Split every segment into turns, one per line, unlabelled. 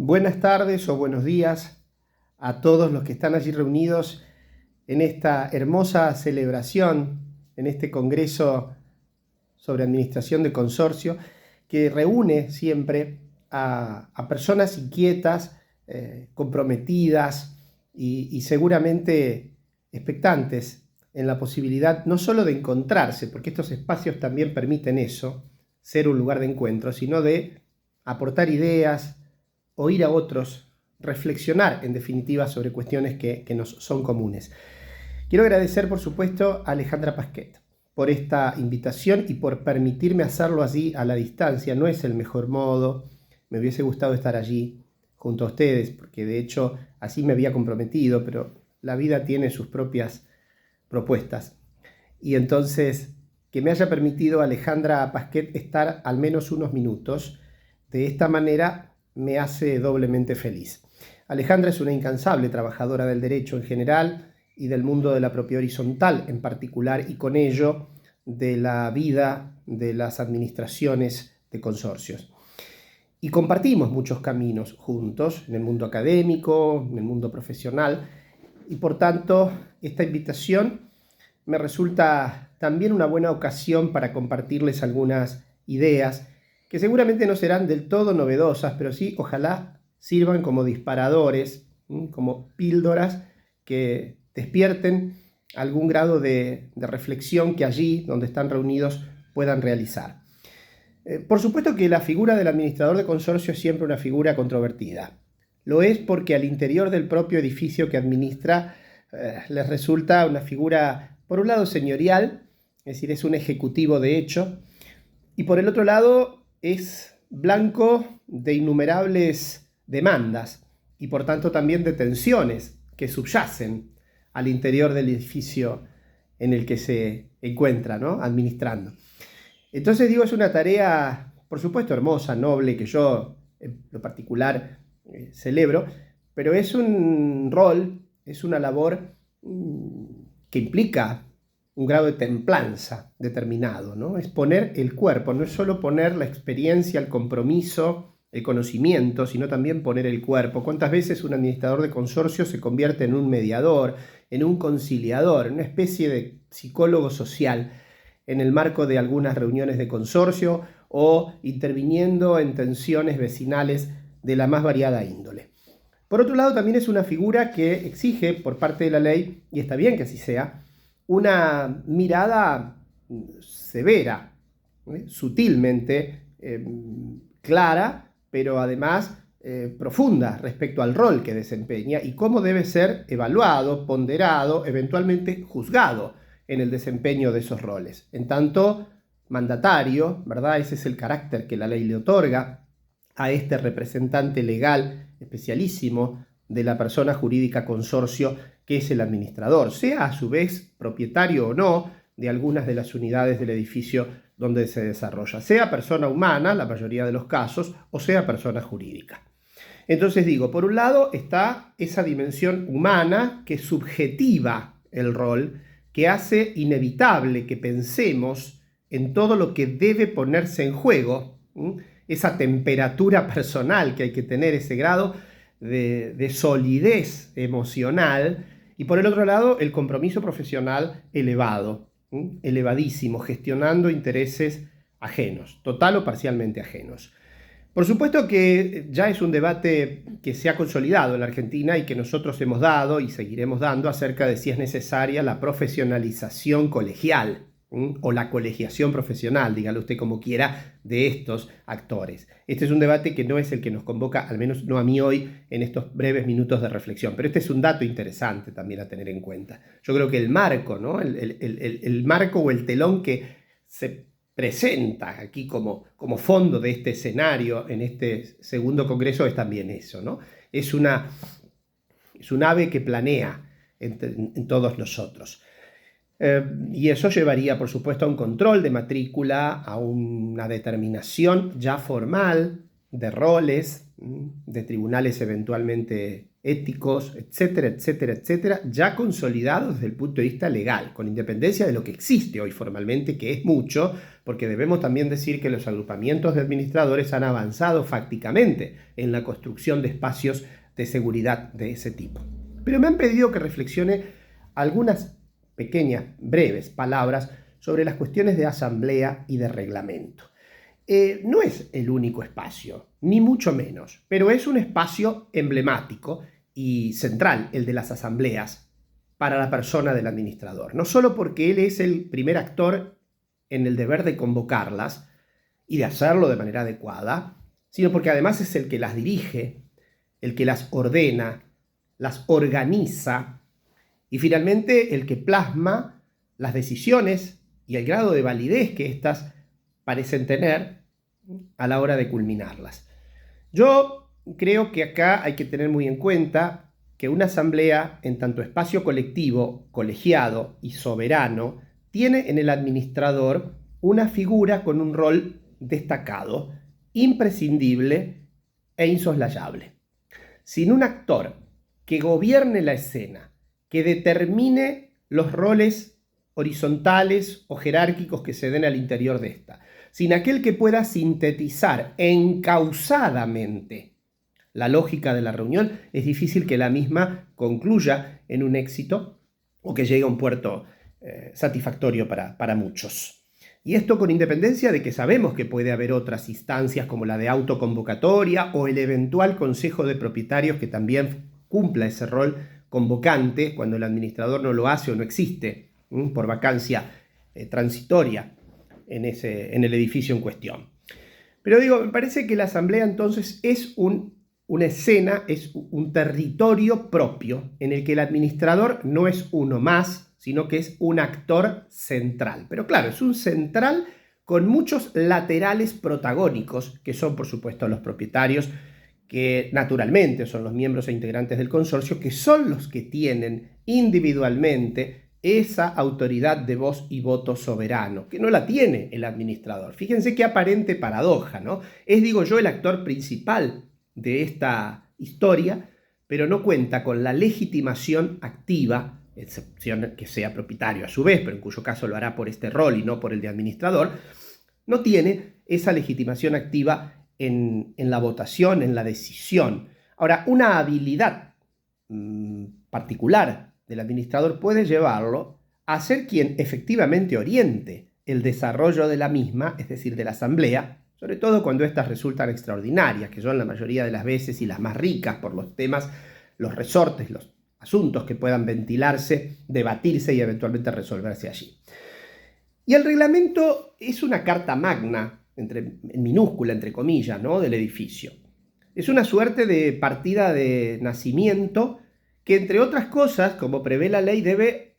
Buenas tardes o buenos días a todos los que están allí reunidos en esta hermosa celebración, en este Congreso sobre Administración de Consorcio, que reúne siempre a personas inquietas, comprometidas y seguramente expectantes en la posibilidad no solo de encontrarse, porque estos espacios también permiten eso, ser un lugar de encuentro, sino de aportar ideas, oír a otros, reflexionar en definitiva sobre cuestiones que nos son comunes. Quiero agradecer por supuesto a Alejandra Pasquet por esta invitación y por permitirme hacerlo así a la distancia. No es el mejor modo, me hubiese gustado estar allí junto a ustedes, porque de hecho así me había comprometido, pero la vida tiene sus propias propuestas. Y entonces, que me haya permitido Alejandra Pasquet estar al menos unos minutos, de esta manera me hace doblemente feliz. Alejandra es una incansable trabajadora del derecho en general y del mundo de la propiedad horizontal en particular, y con ello de la vida de las administraciones de consorcios. Y compartimos muchos caminos juntos, en el mundo académico, en el mundo profesional, y por tanto esta invitación me resulta también una buena ocasión para compartirles algunas ideas que seguramente no serán del todo novedosas, pero sí, ojalá sirvan como disparadores, como píldoras que despierten algún grado de reflexión que allí, donde están reunidos, puedan realizar. Por supuesto que la figura del administrador de consorcio es siempre una figura controvertida. Lo es porque al interior del propio edificio que administra les resulta una figura, por un lado, señorial, es decir, es un ejecutivo de hecho, y por el otro lado es blanco de innumerables demandas y por tanto también de tensiones que subyacen al interior del edificio en el que se encuentra, ¿no?, administrando. Entonces digo, es una tarea, por supuesto, hermosa, noble, que yo en lo particular celebro, pero es un rol, es una labor que implica un grado de templanza determinado, ¿no? Es poner el cuerpo, no es solo poner la experiencia, el compromiso, el conocimiento, sino también poner el cuerpo. ¿Cuántas veces un administrador de consorcio se convierte en un mediador, en un conciliador, en una especie de psicólogo social en el marco de algunas reuniones de consorcio o interviniendo en tensiones vecinales de la más variada índole? Por otro lado, también es una figura que exige por parte de la ley, y está bien que así sea, una mirada severa, sutilmente clara, pero además profunda respecto al rol que desempeña y cómo debe ser evaluado, ponderado, eventualmente juzgado en el desempeño de esos roles. En tanto mandatario, ¿verdad? Ese es el carácter que la ley le otorga a este representante legal especialísimo de la persona jurídica consorcio, que es el administrador, sea a su vez propietario o no de algunas de las unidades del edificio donde se desarrolla, sea persona humana, la mayoría de los casos, o sea persona jurídica. Entonces digo, por un lado está esa dimensión humana que subjetiva el rol, que hace inevitable que pensemos en todo lo que debe ponerse en juego, esa temperatura personal que hay que tener, ese grado de solidez emocional, y por el otro lado el compromiso profesional elevado, elevadísimo, gestionando intereses ajenos, total o parcialmente ajenos. Por supuesto que ya es un debate que se ha consolidado en la Argentina y que nosotros hemos dado y seguiremos dando acerca de si es necesaria la profesionalización colegial o la colegiación profesional, dígalo usted como quiera, de estos actores. Este es un debate que no es el que nos convoca, al menos no a mí hoy, en estos breves minutos de reflexión, pero este es un dato interesante también a tener en cuenta. Yo creo que el marco, ¿no?, el marco o el telón que se presenta aquí como fondo de este escenario en este segundo congreso es también eso, ¿no? Es un ave que planea en todos nosotros. Y eso llevaría, por supuesto, a un control de matrícula, a una determinación ya formal de roles, de tribunales eventualmente éticos, etcétera, etcétera, etcétera, ya consolidados desde el punto de vista legal, con independencia de lo que existe hoy formalmente, que es mucho, porque debemos también decir que los agrupamientos de administradores han avanzado fácticamente en la construcción de espacios de seguridad de ese tipo. Pero me han pedido que reflexione algunas pequeñas, breves palabras sobre las cuestiones de asamblea y de reglamento. No es el único espacio, ni mucho menos, pero es un espacio emblemático y central, el de las asambleas, para la persona del administrador. No solo porque él es el primer actor en el deber de convocarlas y de hacerlo de manera adecuada, sino porque además es el que las dirige, el que las ordena, las organiza y finalmente el que plasma las decisiones y el grado de validez que éstas parecen tener a la hora de culminarlas. Yo creo que acá hay que tener muy en cuenta que una asamblea, en tanto espacio colectivo, colegiado y soberano, tiene en el administrador una figura con un rol destacado, imprescindible e insoslayable. Sin un actor que gobierne la escena, que determine los roles horizontales o jerárquicos que se den al interior de esta, sin aquel que pueda sintetizar encausadamente la lógica de la reunión, es difícil que la misma concluya en un éxito o que llegue a un puerto satisfactorio para muchos. Y esto con independencia de que sabemos que puede haber otras instancias como la de autoconvocatoria o el eventual consejo de propietarios que también cumpla ese rol convocante cuando el administrador no lo hace o no existe por vacancia transitoria en el edificio en cuestión. Pero digo, me parece que la asamblea entonces es una escena, es un territorio propio en el que el administrador no es uno más, sino que es un actor central. Pero claro, es un central con muchos laterales protagónicos, que son por supuesto los propietarios, que naturalmente son los miembros e integrantes del consorcio, que son los que tienen individualmente esa autoridad de voz y voto soberano, que no la tiene el administrador. Fíjense qué aparente paradoja, ¿no? Es, digo yo, el actor principal de esta historia, pero no cuenta con la legitimación activa, excepción que sea propietario a su vez, pero en cuyo caso lo hará por este rol y no por el de administrador, no tiene esa legitimación activa en la votación, en la decisión. Ahora, una habilidad particular del administrador puede llevarlo a ser quien efectivamente oriente el desarrollo de la misma, es decir, de la asamblea, sobre todo cuando éstas resultan extraordinarias, que son la mayoría de las veces y las más ricas por los temas, los resortes, los asuntos que puedan ventilarse, debatirse y eventualmente resolverse allí. Y el reglamento es una carta magna, en minúscula, entre comillas, ¿no?, del edificio. Es una suerte de partida de nacimiento que, entre otras cosas, como prevé la ley, debe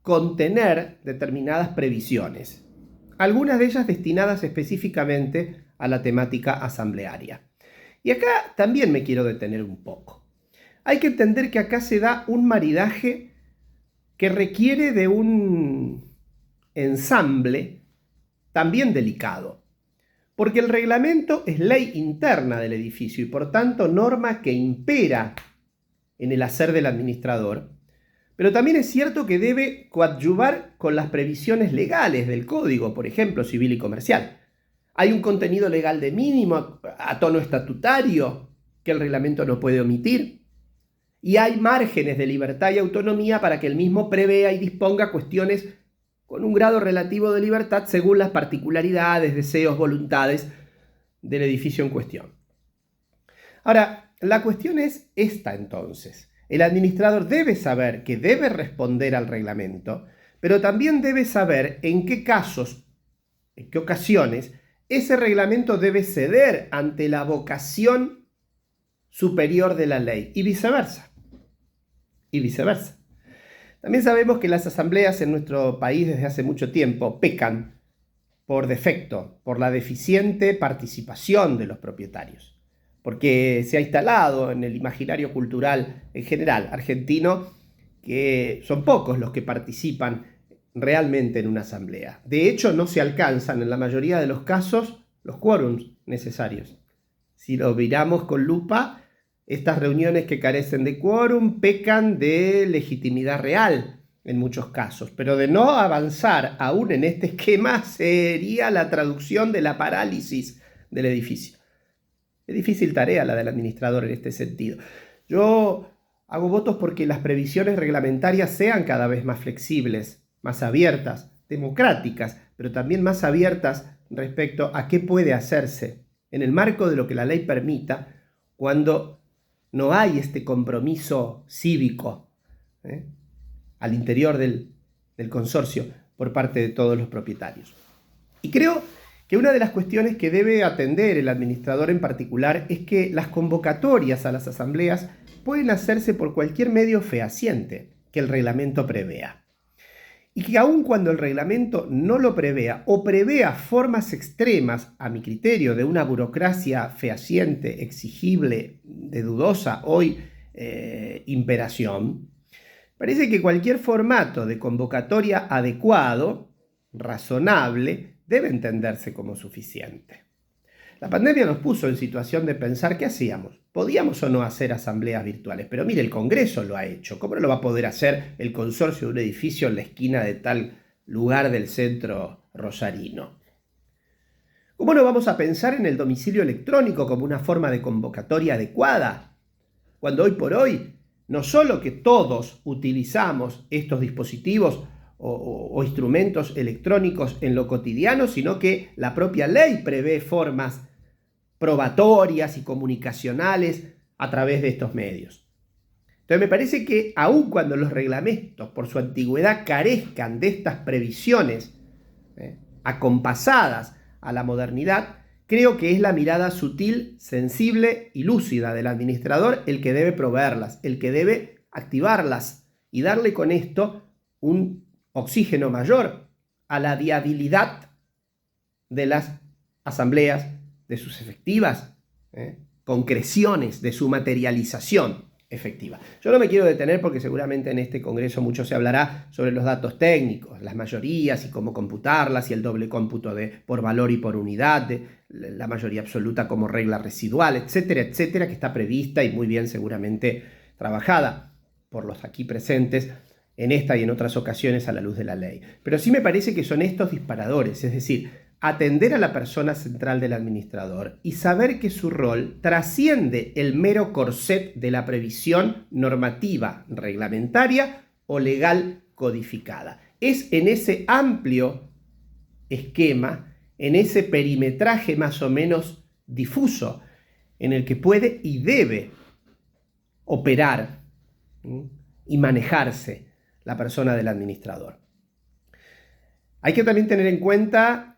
contener determinadas previsiones, algunas de ellas destinadas específicamente a la temática asamblearia. Y acá también me quiero detener un poco. Hay que entender que acá se da un maridaje que requiere de un ensamble también delicado, porque el reglamento es ley interna del edificio y por tanto norma que impera en el hacer del administrador, pero también es cierto que debe coadyuvar con las previsiones legales del Código, por ejemplo, civil y comercial. Hay un contenido legal de mínimo a tono estatutario que el reglamento no puede omitir, y hay márgenes de libertad y autonomía para que el mismo prevea y disponga cuestiones con un grado relativo de libertad según las particularidades, deseos, voluntades del edificio en cuestión. Ahora, la cuestión es esta entonces. El administrador debe saber que debe responder al reglamento, pero también debe saber en qué casos, en qué ocasiones, ese reglamento debe ceder ante la vocación superior de la ley y viceversa. Y viceversa. También sabemos que las asambleas en nuestro país desde hace mucho tiempo pecan por defecto, por la deficiente participación de los propietarios, porque se ha instalado en el imaginario cultural en general argentino que son pocos los que participan realmente en una asamblea. De hecho, no se alcanzan en la mayoría de los casos los quórums necesarios. Si lo miramos con lupa, estas reuniones que carecen de quórum pecan de legitimidad real en muchos casos, pero de no avanzar aún en este esquema sería la traducción de la parálisis del edificio. Es difícil tarea la del administrador en este sentido. Yo hago votos porque las previsiones reglamentarias sean cada vez más flexibles, más abiertas, democráticas, pero también más abiertas respecto a qué puede hacerse en el marco de lo que la ley permita cuando no hay este compromiso cívico al interior del consorcio por parte de todos los propietarios. Y creo que una de las cuestiones que debe atender el administrador en particular es que las convocatorias a las asambleas pueden hacerse por cualquier medio fehaciente que el reglamento prevea. Y que aun cuando el reglamento no lo prevea o prevea formas extremas, a mi criterio, de una burocracia fehaciente, exigible, de dudosa hoy imperación, parece que cualquier formato de convocatoria adecuado, razonable, debe entenderse como suficiente. La pandemia nos puso en situación de pensar qué hacíamos. Podíamos o no hacer asambleas virtuales, pero mire, el Congreso lo ha hecho. ¿Cómo no lo va a poder hacer el consorcio de un edificio en la esquina de tal lugar del centro rosarino? ¿Cómo no vamos a pensar en el domicilio electrónico como una forma de convocatoria adecuada? Cuando hoy por hoy, no solo que todos utilizamos estos dispositivos o instrumentos electrónicos en lo cotidiano, sino que la propia ley prevé formas probatorias y comunicacionales a través de estos medios. Entonces me parece que aun cuando los reglamentos por su antigüedad carezcan de estas previsiones acompasadas a la modernidad, creo que es la mirada sutil, sensible y lúcida del administrador el que debe proveerlas, el que debe activarlas y darle con esto un oxígeno mayor a la viabilidad de las asambleas, de sus efectivas concreciones, de su materialización efectiva. Yo no me quiero detener porque seguramente en este congreso mucho se hablará sobre los datos técnicos, las mayorías y cómo computarlas y el doble cómputo por valor y por unidad, de la mayoría absoluta como regla residual, etcétera, etcétera, que está prevista y muy bien seguramente trabajada por los aquí presentes en esta y en otras ocasiones a la luz de la ley. Pero sí me parece que son estos disparadores, es decir, atender a la persona central del administrador y saber que su rol trasciende el mero corset de la previsión normativa, reglamentaria o legal codificada. Es en ese amplio esquema, en ese perimetraje más o menos difuso, en el que puede y debe operar y manejarse la persona del administrador. Hay que también tener en cuenta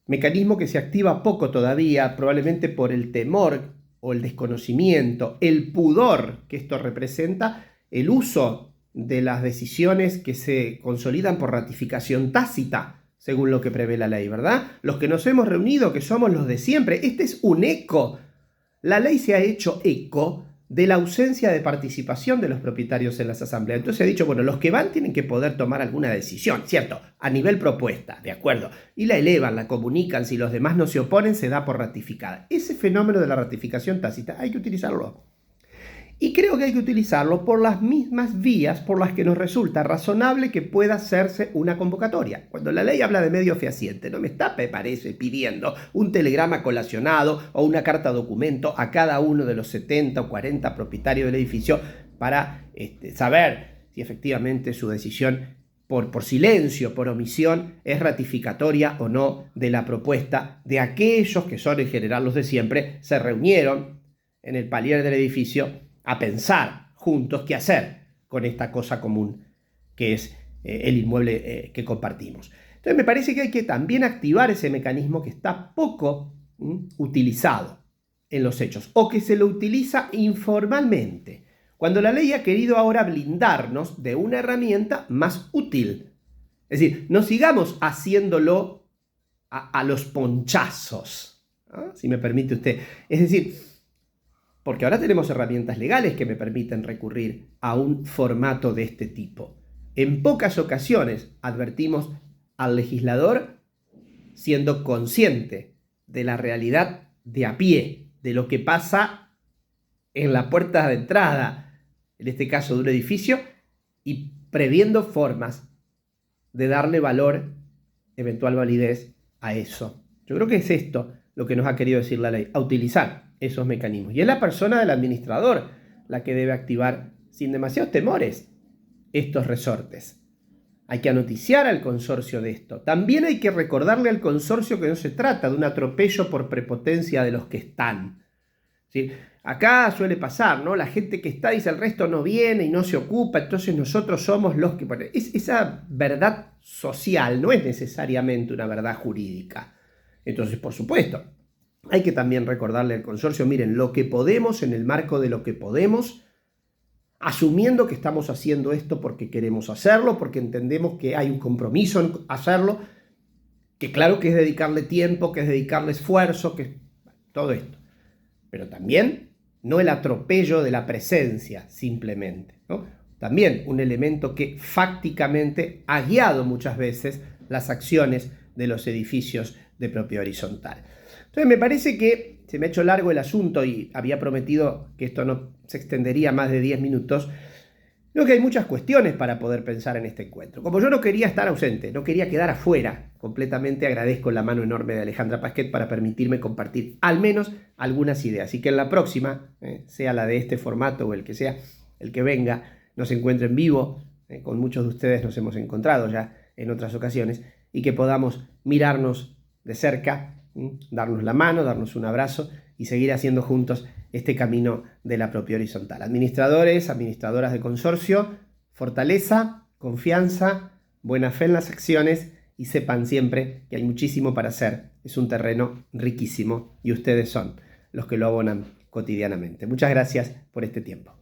mecanismo que se activa poco todavía, probablemente por el temor o el desconocimiento, el pudor que esto representa, el uso de las decisiones que se consolidan por ratificación tácita, según lo que prevé la ley, ¿verdad? Los que nos hemos reunido, que somos los de siempre, este es un eco. La ley se ha hecho eco de la ausencia de participación de los propietarios en las asambleas. Entonces se ha dicho, bueno, los que van tienen que poder tomar alguna decisión, ¿cierto? A nivel propuesta, de acuerdo. Y la elevan, la comunican, si los demás no se oponen, se da por ratificada. Ese fenómeno de la ratificación tácita hay que utilizarlo. Y creo que hay que utilizarlo por las mismas vías por las que nos resulta razonable que pueda hacerse una convocatoria. Cuando la ley habla de medio fehaciente, no me está, me parece, pidiendo un telegrama colacionado o una carta documento a cada uno de los 70 o 40 propietarios del edificio para saber si efectivamente su decisión por silencio, por omisión, es ratificatoria o no de la propuesta de aquellos que son en general los de siempre, se reunieron en el palier del edificio a pensar juntos qué hacer con esta cosa común que es el inmueble que compartimos. Entonces me parece que hay que también activar ese mecanismo que está poco utilizado en los hechos o que se lo utiliza informalmente, cuando la ley ha querido ahora blindarnos de una herramienta más útil. Es decir, no sigamos haciéndolo a los ponchazos, ¿no? Si me permite usted. Es decir, porque ahora tenemos herramientas legales que me permiten recurrir a un formato de este tipo. En pocas ocasiones advertimos al legislador siendo consciente de la realidad de a pie, de lo que pasa en la puerta de entrada, en este caso de un edificio, y previendo formas de darle valor, eventual validez a eso. Yo creo que es esto lo que nos ha querido decir la ley, a utilizar esos mecanismos. Y es la persona del administrador la que debe activar sin demasiados temores estos resortes. Hay que anoticiar al consorcio de esto. También hay que recordarle al consorcio que no se trata de un atropello por prepotencia de los que están. ¿Sí? Acá suele pasar, ¿no? La gente que está dice el resto no viene y no se ocupa, entonces nosotros somos los que... Esa verdad social no es necesariamente una verdad jurídica. Entonces, por supuesto, hay que también recordarle al consorcio, miren, lo que podemos en el marco de lo que podemos, asumiendo que estamos haciendo esto porque queremos hacerlo, porque entendemos que hay un compromiso en hacerlo, que claro que es dedicarle tiempo, que es dedicarle esfuerzo, que todo esto. Pero también no el atropello de la presencia simplemente, ¿no? También un elemento que fácticamente ha guiado muchas veces las acciones de los edificios de propiedad horizontal. Entonces me parece que se me ha hecho largo el asunto y había prometido que esto no se extendería más de 10 minutos. Creo que hay muchas cuestiones para poder pensar en este encuentro. Como yo no quería estar ausente, no quería quedar afuera, completamente agradezco la mano enorme de Alejandra Pasquet para permitirme compartir al menos algunas ideas. Y que en la próxima, sea la de este formato o el que sea, el que venga, nos encuentre en vivo. Con muchos de ustedes nos hemos encontrado ya en otras ocasiones y que podamos mirarnos de cerca, darnos la mano, darnos un abrazo y seguir haciendo juntos este camino de la propiedad horizontal. Administradores, administradoras de consorcio, fortaleza, confianza, buena fe en las acciones y sepan siempre que hay muchísimo para hacer. Es un terreno riquísimo y ustedes son los que lo abonan cotidianamente. Muchas gracias por este tiempo.